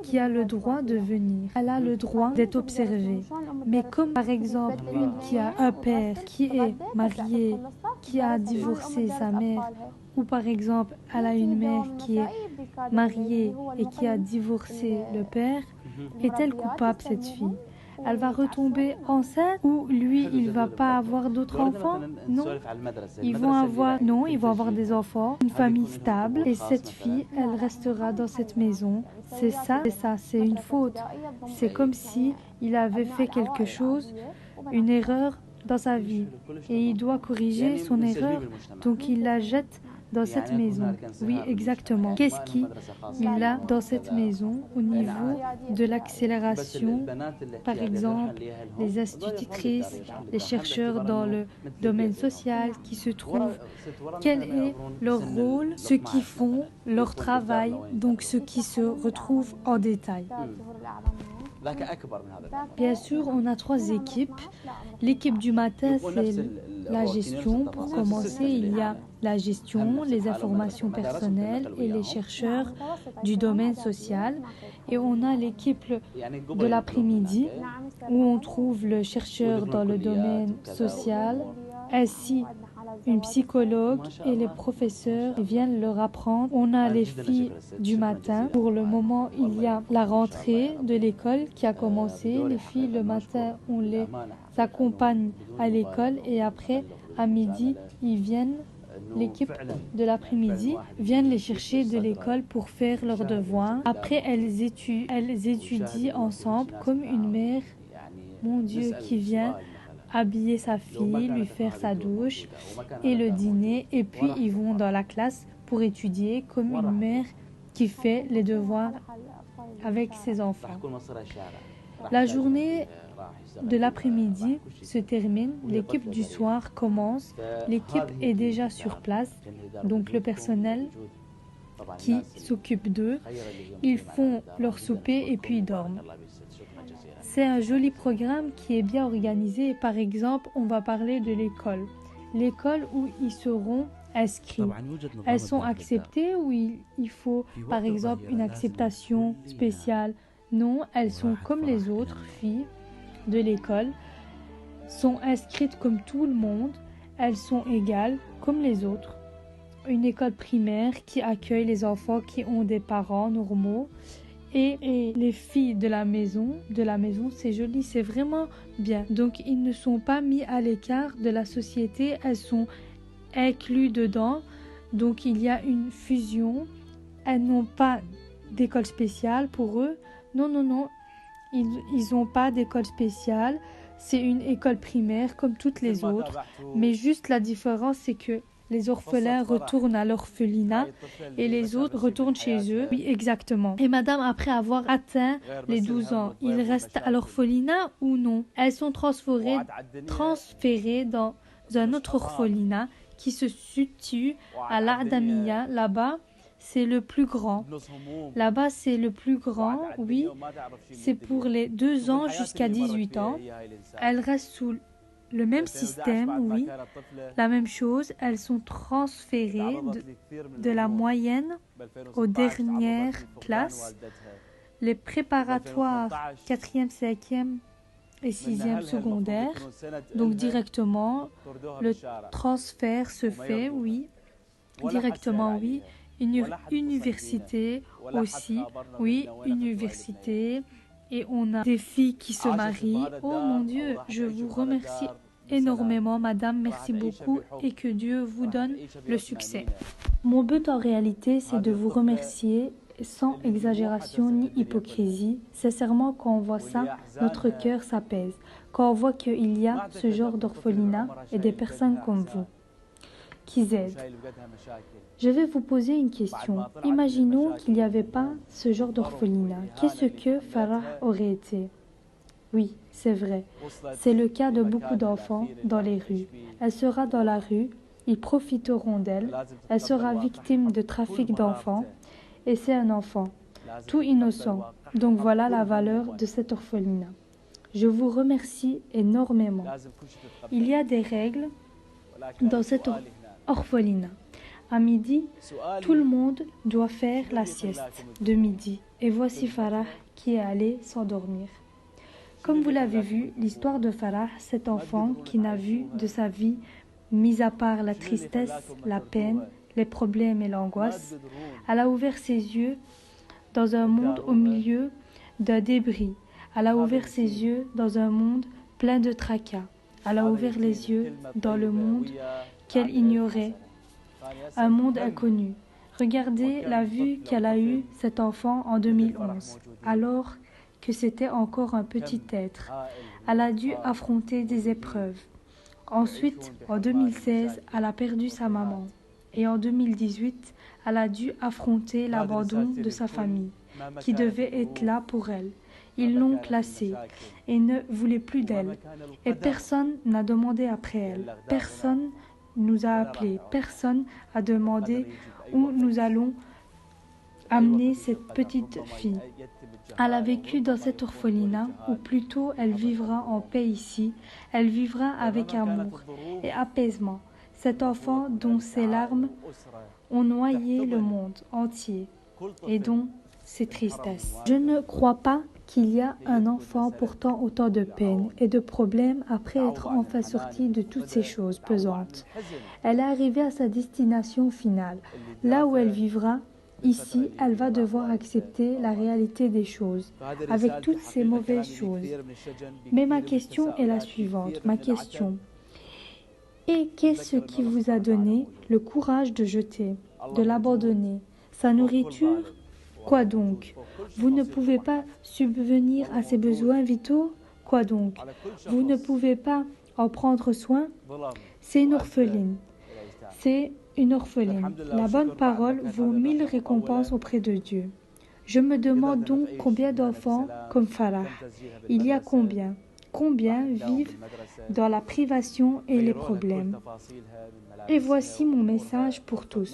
qui a le droit de venir. Elle a le droit d'être observée. Mais comme par exemple une qui a un père, qui est mariée, qui a divorcé sa mère, ou par exemple elle a une mère qui est mariée et qui a divorcé le père, est-elle coupable cette fille? Elle va retomber enceinte ou lui, il va pas avoir d'autres enfants? Non. Ils vont avoir des enfants, une famille stable et cette fille, elle restera dans cette maison. C'est une faute. C'est comme si il avait fait quelque chose, une erreur dans sa vie et il doit corriger son erreur, donc il la jette dans cette maison. Oui, exactement. Qu'est-ce qu'il a dans cette maison au niveau de l'accélération? Par exemple, les institutrices, les chercheurs dans le domaine social qui se trouvent. Quel est leur rôle? Ceux qui font leur travail, donc ceux qui se retrouvent en détail. Bien sûr, on a 3 équipes. L'équipe du matin, c'est la gestion. Pour commencer, il y a la gestion, les informations personnelles et les chercheurs du domaine social. Et on a l'équipe de l'après-midi où on trouve le chercheur dans le domaine social, ainsi une psychologue et les professeurs viennent leur apprendre. On a les filles du matin. Pour le moment, il y a la rentrée de l'école qui a commencé. Les filles, le matin, on les accompagne à l'école et après, à midi, l'équipe de l'après-midi viennent les chercher de l'école pour faire leurs devoirs. Après, elles étudient ensemble comme une mère, mon Dieu, qui vient habiller sa fille, lui faire sa douche et le dîner. Et puis, ils vont dans la classe pour étudier comme une mère qui fait les devoirs avec ses enfants. La journée de l'après-midi se termine, l'équipe du soir commence, l'équipe est déjà sur place, donc le personnel qui s'occupent d'eux. Ils font leur souper et puis ils dorment. C'est un joli programme qui est bien organisé. Par exemple, on va parler de l'école. L'école où ils seront inscrits. Elles sont acceptées ou il faut, par exemple, une acceptation spéciale? Non, elles sont comme les autres filles de l'école, sont inscrites comme tout le monde. Elles sont égales comme les autres. Une école primaire qui accueille les enfants qui ont des parents normaux. Et les filles de la maison, c'est joli, c'est vraiment bien. Donc, ils ne sont pas mis à l'écart de la société, elles sont incluses dedans. Donc, il y a une fusion. Elles n'ont pas d'école spéciale pour eux. Non, ils n'ont pas d'école spéciale. C'est une école primaire comme toutes les autres. Mais juste la différence, c'est que les orphelins retournent à l'orphelinat et les autres retournent chez eux. Oui, exactement. Et madame, après avoir atteint les 12 ans, ils restent à l'orphelinat ou non? Elles sont transférées dans un autre orphelinat qui se situe à l'Adamiya. Là-bas, c'est le plus grand. Là-bas, c'est le plus grand, oui. C'est pour les 2 ans jusqu'à 18 ans. Elles restent sous le même système, oui, la même chose. Elles sont transférées de la moyenne aux dernières classes. Les préparatoires 4e, 5e et 6e secondaire. Donc directement, le transfert se fait, oui, directement, oui. Une université aussi, oui, université. Et on a des filles qui se marient. Oh mon Dieu, je vous remercie énormément, madame. Merci beaucoup et que Dieu vous donne le succès. Mon but en réalité, c'est de vous remercier sans exagération ni hypocrisie. Sincèrement, quand on voit ça, notre cœur s'apaise. Quand on voit qu'il y a ce genre d'orphelinat et des personnes comme vous qui aident. Je vais vous poser une question. Imaginons qu'il n'y avait pas ce genre d'orphelinat. Qu'est-ce que Farah aurait été? Oui, c'est vrai. C'est le cas de beaucoup d'enfants dans les rues. Elle sera dans la rue, ils profiteront d'elle. Elle sera victime de trafic d'enfants. Et c'est un enfant, tout innocent. Donc voilà la valeur de cet orphelinat. Je vous remercie énormément. Il y a des règles dans cet orphelinat. À midi, tout le monde doit faire la sieste de midi. Et voici Farah qui est allée s'endormir. Comme vous l'avez vu, l'histoire de Farah, cet enfant qui n'a vu de sa vie, mis à part la tristesse, la peine, les problèmes et l'angoisse, elle a ouvert ses yeux dans un monde au milieu d'un débris. Elle a ouvert ses yeux dans un monde plein de tracas. Elle a ouvert les yeux dans le monde qu'elle ignorait. Un monde inconnu. Regardez la vue qu'elle a eue, cet enfant, en 2011, alors que c'était encore un petit être. Elle a dû affronter des épreuves. Ensuite, en 2016, elle a perdu sa maman. Et en 2018, elle a dû affronter l'abandon de sa famille, qui devait être là pour elle. Ils l'ont classée et ne voulaient plus d'elle. Et personne n'a demandé après elle. Personne nous a appelés. Personne a demandé où nous allons amener cette petite fille. Elle a vécu dans cet orphelinat, ou plutôt elle vivra en paix ici. Elle vivra avec amour et apaisement. Cet enfant dont ses larmes ont noyé le monde entier et dont ses tristesses. Je ne crois pas qu'il y a un enfant portant autant de peine et de problèmes après être enfin sorti de toutes ces choses pesantes. Elle est arrivée à sa destination finale. Là où elle vivra, ici, elle va devoir accepter la réalité des choses, avec toutes ces mauvaises choses. Mais ma question est la suivante, ma question. Et qu'est-ce qui vous a donné le courage de jeter, de l'abandonner? Sa nourriture? Quoi donc? Vous ne pouvez pas subvenir à ses besoins vitaux? Quoi donc? Vous ne pouvez pas en prendre soin? C'est une orpheline. C'est une orpheline. La bonne parole vaut 1000 récompenses auprès de Dieu. Je me demande donc combien d'enfants comme Farah? Il y a combien? combien vivent dans la privation et les problèmes. Et voici mon message pour tous.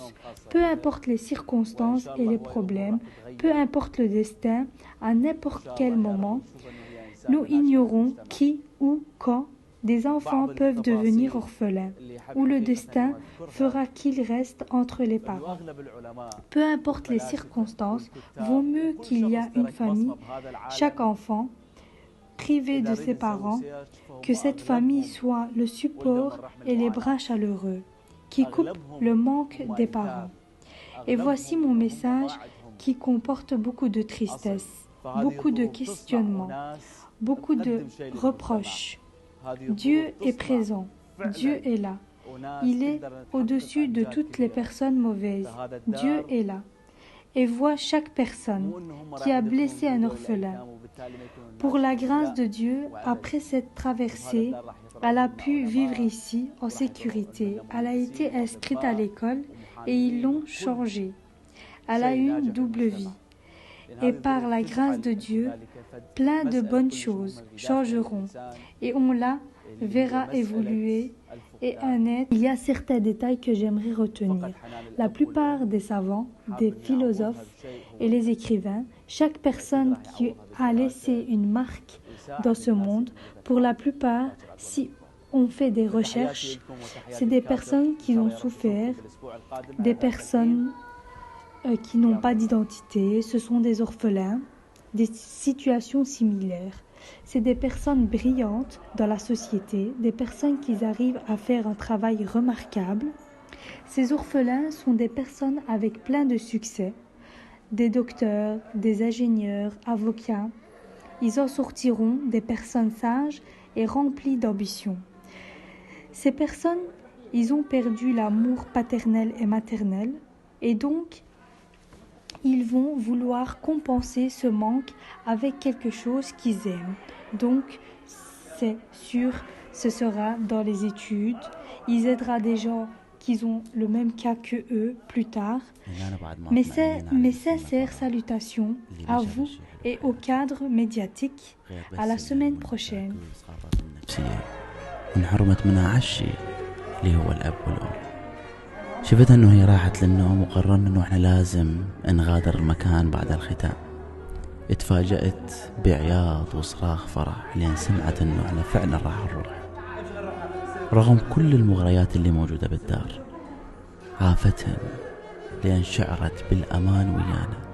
Peu importe les circonstances et les problèmes, peu importe le destin, à n'importe quel moment, nous ignorons qui ou quand des enfants peuvent devenir orphelins, ou le destin fera qu'ils restent entre les parents. Peu importe les circonstances, vaut mieux qu'il y ait une famille, chaque enfant, privé de ses parents, que cette famille soit le support et les bras chaleureux, qui coupent le manque des parents. Et voici mon message qui comporte beaucoup de tristesse, beaucoup de questionnements, beaucoup de reproches. Dieu est présent, Dieu est là. Il est au-dessus de toutes les personnes mauvaises. Dieu est là et voit chaque personne qui a blessé un orphelin. Pour la grâce de Dieu, après cette traversée, elle a pu vivre ici en sécurité. Elle a été inscrite à l'école et ils l'ont changée. Elle a eu une double vie. Et par la grâce de Dieu, plein de bonnes choses changeront et on la verra évoluer et un être. Il y a certains détails que j'aimerais retenir. La plupart des savants, des philosophes et les écrivains, chaque personne qui a laissé une marque dans ce monde, pour la plupart, si on fait des recherches, c'est des personnes qui ont souffert, des personnes qui n'ont pas d'identité, ce sont des orphelins, des situations similaires. C'est des personnes brillantes dans la société, des personnes qui arrivent à faire un travail remarquable. Ces orphelins sont des personnes avec plein de succès, des docteurs, des ingénieurs, avocats. Ils en sortiront des personnes sages et remplies d'ambition. Ces personnes, ils ont perdu l'amour paternel et maternel et donc ils vont vouloir compenser ce manque avec quelque chose qu'ils aiment. Donc, c'est sûr, ce sera dans les études. Ils aideront des gens qui ont le même cas que eux plus tard. Mes sincères salutations à vous et au cadre médiatique. À la semaine prochaine. شفت انه هي راحت للنوم وقررنا انه احنا لازم نغادر المكان بعد الختام. اتفاجأت بعياط وصراخ فرح لين سمعت انه احنا فعلا راح نروح رغم كل المغريات اللي موجودة بالدار. عافتهم لين شعرت بالامان ويانا.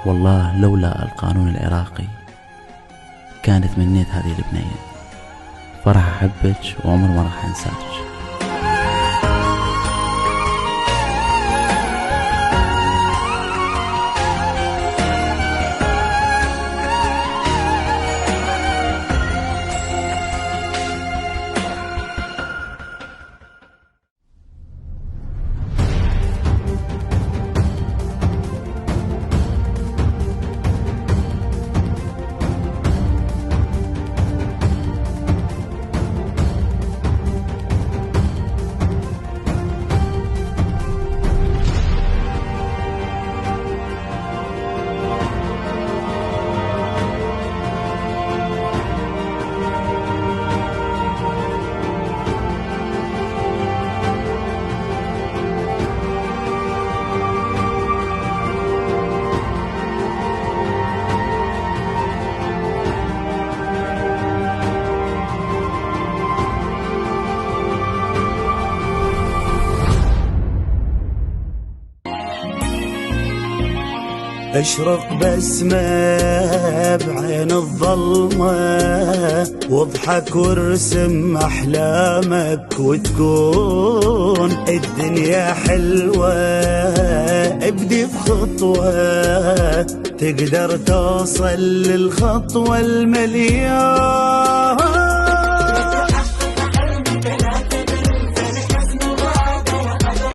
والله لولا القانون العراقي كانت منيت هذه البنية. فرح أحبك وعمر ما راح أنساك. اشرق بسمة بعين الظلمة واضحك وارسم أحلامك وتكون الدنيا حلوة. ابدي بخطوة تقدر توصل للخطوة المليون.